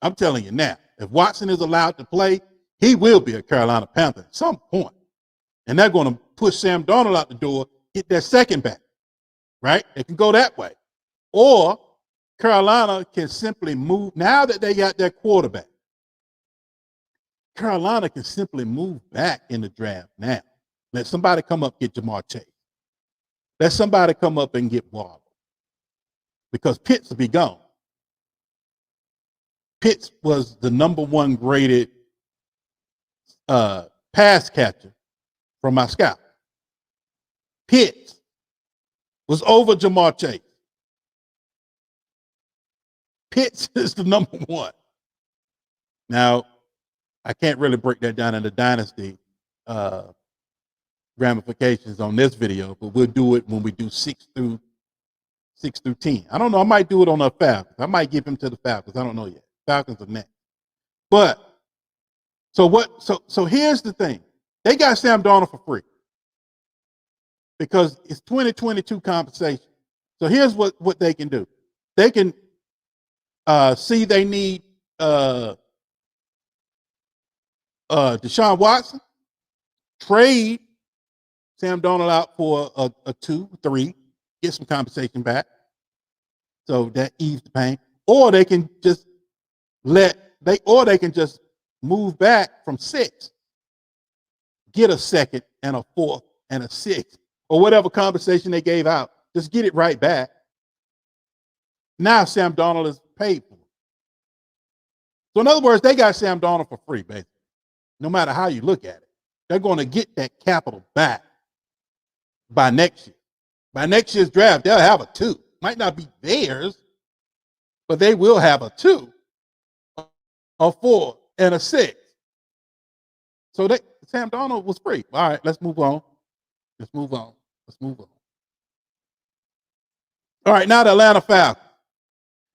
I'm telling you now. If Watson is allowed to play, he will be a Carolina Panther at some point. And they're going to push Sam Darnold out the door, get their second back. Right? It can go that way. Or Carolina can simply move, now that they got their quarterback, Carolina can simply move back in the draft now. Let somebody come up and get Jamar Chase. Let somebody come up and get Waddle. Because Pitts will be gone. Pitts was the #1 graded pass catcher from my scout. Pitts was over Jamar Chase. Pitts is the #1. Now, I can't really break that down into dynasty ramifications on this video, but we'll do it when we do 6 through 10. I don't know. I might do it on the Falcons. I might give him to the Falcons. I don't know yet. Falcons are next. But so here's the thing. They got Sam Darnold for free because it's 2022 compensation. So here's what they can do. They can see they need Deshaun Watson, trade Sam Darnold out for a 2, 3, get some compensation back. So that eases the pain. Or they can just move back from 6, get a 2nd and a 4th and a 6th, or whatever compensation they gave out. Just get it right back. Now Sam Darnold is paid for. So in other words, they got Sam Darnold for free, basically. No matter how you look at it. They're going to get that capital back by next year. By next year's draft, they'll have a 2. Might not be theirs, but they will have a 2, a 4, and a 6. So Sam Darnold was free. All right, let's move on. All right, now the Atlanta Falcons.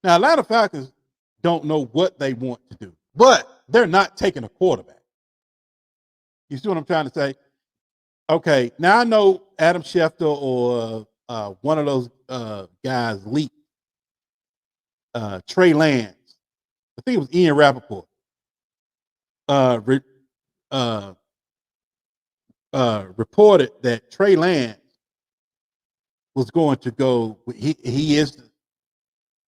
Now, Atlanta Falcons don't know what they want to do, but they're not taking a quarterback. You see what I'm trying to say? Okay, now I know Adam Schefter or one of those guys leaked Trey Lance. I think it was Ian Rappaport. Reported that Trey Lance was going to go. He is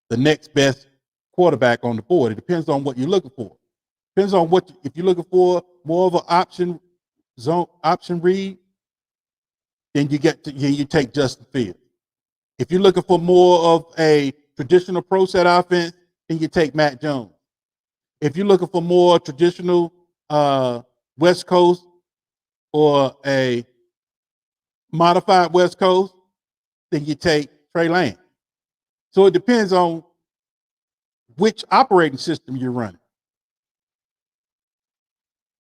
the next best quarterback on the board. It depends on what you're looking for. Depends on if you're looking for more of an option read, then you take Justin Fields. If you're looking for more of a traditional pro set offense, then you take Mac Jones. If you're looking for more traditional West Coast or a modified West Coast, then you take Trey Lance. So it depends on which operating system you're running,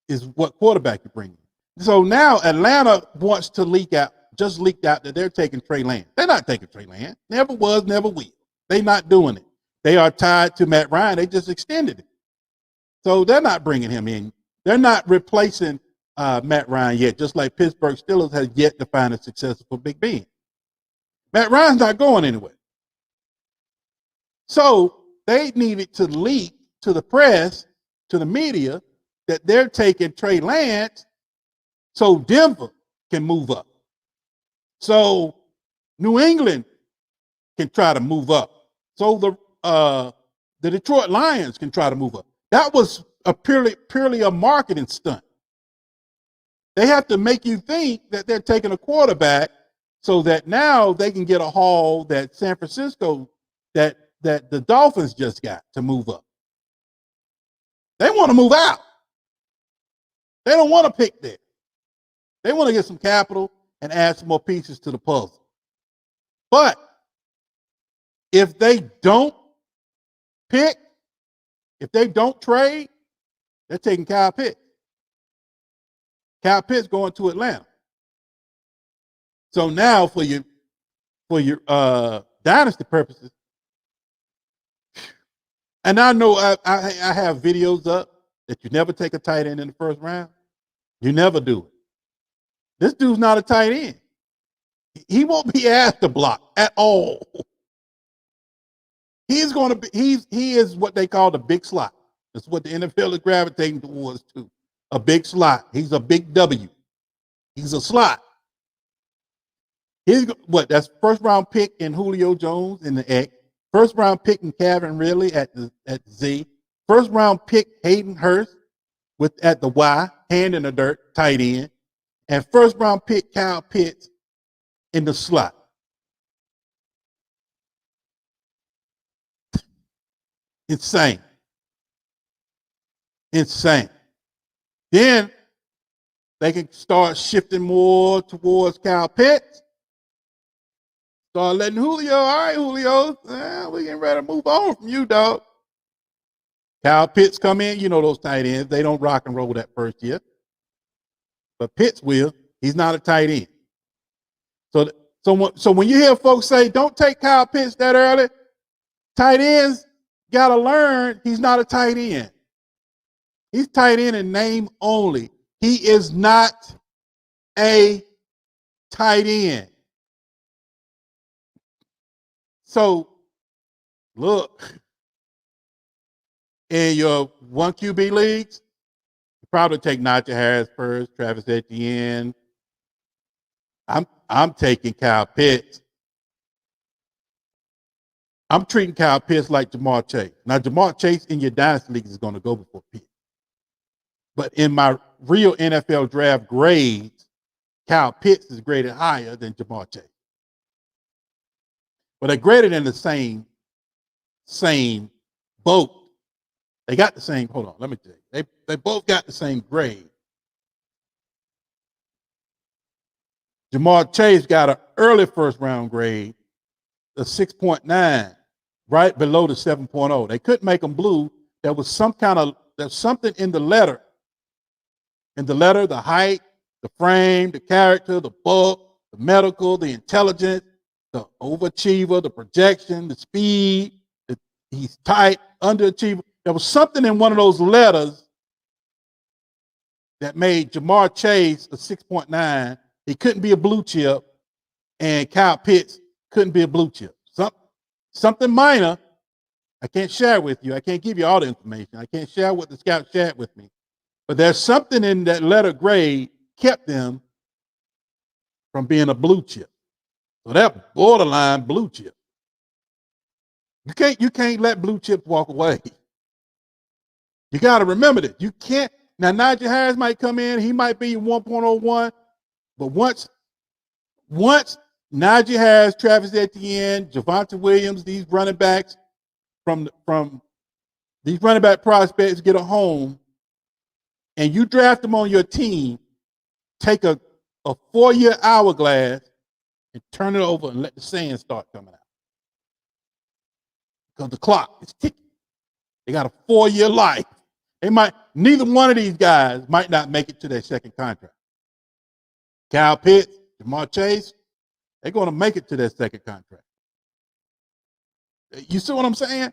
is what quarterback you bring in. So now Atlanta wants to leaked out that they're taking Trey Lance. They're not taking Trey Lance. Never was, never will. They're not doing it. They are tied to Matt Ryan. They just extended it. So they're not bringing him in. They're not replacing Matt Ryan yet, just like Pittsburgh Steelers has yet to find a successor for Big Ben. Matt Ryan's not going anywhere. So they needed to leak to the press, to the media, that they're taking Trey Lance so Denver can move up. So New England can try to move up. So the Detroit Lions can try to move up. That was purely a marketing stunt. They have to make you think that they're taking a quarterback so that now they can get a haul that San Francisco, that the Dolphins just got to move up. They want to move out. They don't want to pick there. They want to get some capital and add some more pieces to the puzzle. But if they don't pick, if they don't trade, they're taking Kyle Pitts. Kyle Pitts going to Atlanta. So now for your dynasty purposes, and I know I have videos up that you never take a tight end in the first round. You never do it. This dude's not a tight end. He won't be asked to block at all. He is what they call the big slot. That's what the NFL is gravitating towards too. A big slot. He's a big W. He's a slot. That's first round pick in Julio Jones in the X. First round pick in Calvin Ridley at Z. First round pick Hayden Hurst at the Y, hand in the dirt, tight end. And first round pick Kyle Pitts in the slot. Insane. Then they can start shifting more towards Kyle Pitts. Start letting Julio, all right, Julio, we getting ready to move on from you, dog. Kyle Pitts come in, you know those tight ends. They don't rock and roll that first year. But Pitts will. He's not a tight end. So when you hear folks say, don't take Kyle Pitts that early, tight ends got to learn he's not a tight end. He's tight end in name only. He is not a tight end. So, look, in your 1 QB leagues, you probably take Najee Harris first, Travis Etienne. I'm taking Kyle Pitts. I'm treating Kyle Pitts like Jamar Chase. Now, Jamar Chase in your dynasty league is going to go before Pitts. But in my real NFL draft grades, Kyle Pitts is graded higher than Jamar Chase. But they're graded in the same boat. They got the same, hold on, let me tell you. They both got the same grade. Jamar Chase got an early first round grade, a 6.9, right below the 7.0. They couldn't make them blue. There's something in the letter. In the letter, the height, the frame, the character, the bulk, the medical, the intelligence, the overachiever, the projection, the speed, he's tight, underachiever. There was something in one of those letters that made Jamar Chase a 6.9. He couldn't be a blue chip, and Kyle Pitts couldn't be a blue chip. Something minor. I can't share with you. I can't give you all the information. I can't share what the scout shared with me. But there's something in that letter grade kept them from being a blue chip. So that borderline blue chip. You can't let blue chips walk away. You got to remember that. You can't. Now, Najee Harris might come in. He might be 1.01. But once Once Najee Harris, Travis Etienne, Javonte Williams, these running backs from these running back prospects get a home, and you draft them on your team, take a 4-year hourglass and turn it over and let the sand start coming out. Because the clock is ticking. They got a 4-year life. Neither one of these guys might not make it to their second contract. Kyle Pitts, Jamar Chase, they're going to make it to their second contract. You see what I'm saying?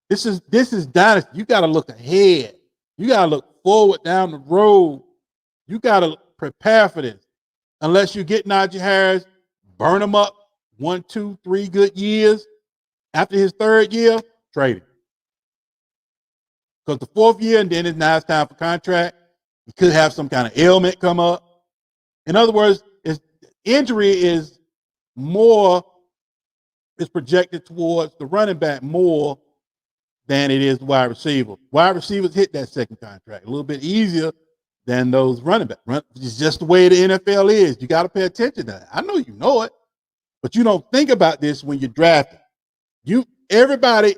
This is dynasty. You got to look ahead. You got to look forward down the road. You got to prepare for this. Unless you get Najee Harris, burn him up 1, 2, 3 good years. After his 3rd year, trade him. Because the 4th year, and then now it's time for contract. He could have some kind of ailment come up. In other words, injury is projected towards the running back more than it is the wide receiver. Wide receivers hit that second contract a little bit easier than those running backs. It's just the way the NFL is. You got to pay attention to that. I know you know it, but you don't think about this when you're drafting. Everybody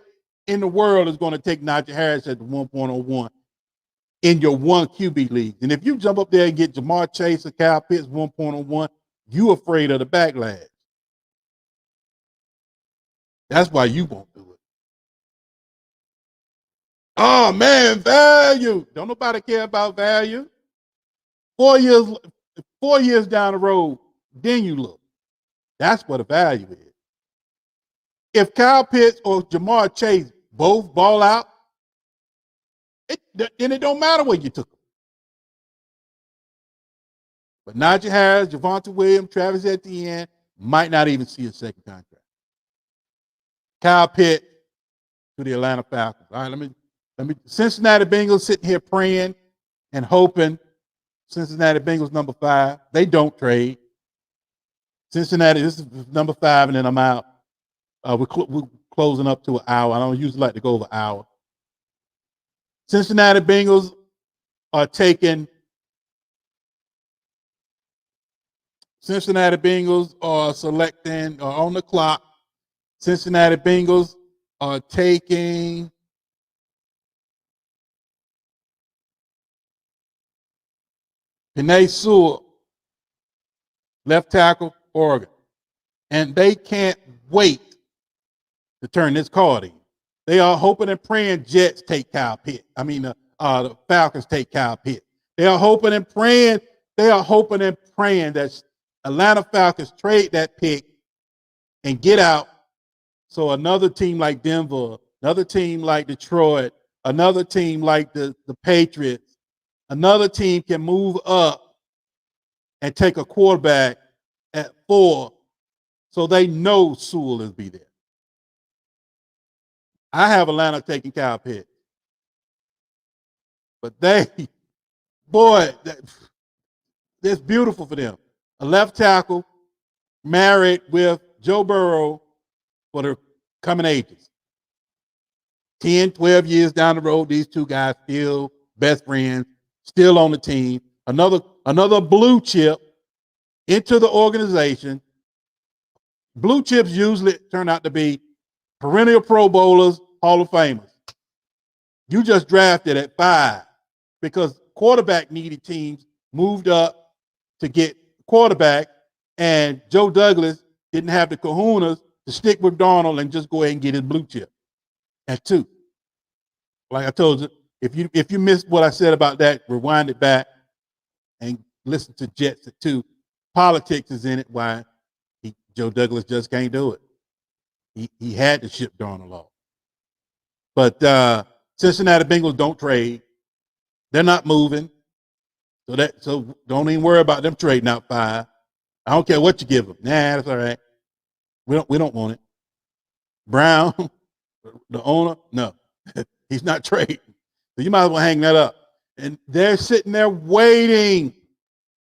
in the world is going to take Najee Harris at the 1.01 in your 1 QB league. And if you jump up there and get Jamar Chase or Kyle Pitts 1.01, you afraid of the backlash. That's why you won't do it. Oh, man, value. Don't nobody care about value. 4 years down the road, then you look. That's what the value is. If Kyle Pitts or Jamar Chase both ball out, then it don't matter where you took them. But Najee Harris, Javonte Williams, Travis Etienne might not even see a second contract. Kyle Pitts to the Atlanta Falcons. All right, let me. Cincinnati Bengals sitting here praying and hoping. Cincinnati Bengals number 5. They don't trade. Cincinnati, this is number 5, and then I'm out. We're closing up to an hour. I don't usually like to go over an hour. Cincinnati Bengals are taking. Cincinnati Bengals are selecting, on the clock. Cincinnati Bengals are taking Penei Sewell, left tackle, Oregon. And they can't wait to turn this card in. They are hoping and praying Jets take Kyle Pitts. The Falcons take Kyle Pitts. They are hoping and praying that Atlanta Falcons trade that pick and get out so another team like Denver, another team like Detroit, another team like the Patriots, another team can move up and take a quarterback at 4 so they know Sewell will be there. I have Atlanta taking Kyle Pitts. But that's beautiful for them. A left tackle married with Joe Burrow for the coming ages. 10, 12 years down the road, these two guys still best friends, still on the team. Another blue chip into the organization. Blue chips usually turn out to be perennial Pro Bowlers, Hall of Famers. You just drafted at 5 because quarterback needy teams moved up to get quarterback, and Joe Douglas didn't have the kahunas to stick with Darnold and just go ahead and get his blue chip at 2. Like I told you, if you missed what I said about that, rewind it back and listen to Jets at 2. Politics is in it. Why Joe Douglas just can't do it. He had to ship Darnold off. But Cincinnati Bengals don't trade. They're not moving. So don't even worry about them trading out 5. I don't care what you give them. Nah, that's all right. We don't want it. Brown, the owner, no. He's not trading. So you might as well hang that up. And they're sitting there waiting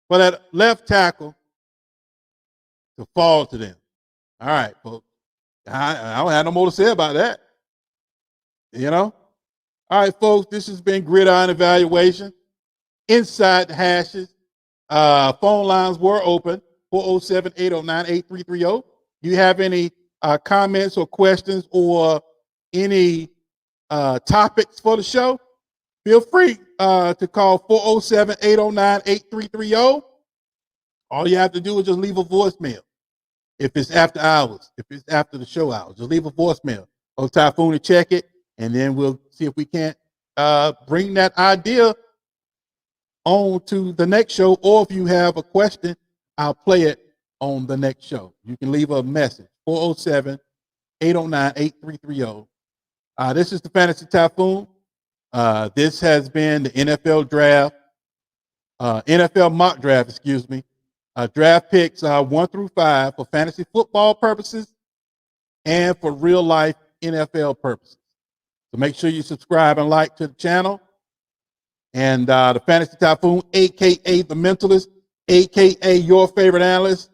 for that left tackle to fall to them. All right, folks. I don't have no more to say about that. All right, folks, this has been Gridiron Evaluation. Inside the Hashes. Phone lines were open, 407-809-8330. You have any comments or questions or any topics for the show, feel free to call 407-809-8330. All you have to do is just leave a voicemail. If it's after hours, if it's after the show hours, just leave a voicemail. TYPHOON to check it, and then we'll see if we can't bring that idea on to the next show. Or if you have a question, I'll play it on the next show. You can leave a message, 407-809-8330. This is the Fantasy Typhoon. This has been the NFL draft, NFL mock draft, excuse me. Draft picks 1 through 5 for fantasy football purposes and for real life NFL purposes. So make sure you subscribe and like to the channel. And the Fantasy Typhoon, aka the Mentalist, aka your favorite analyst.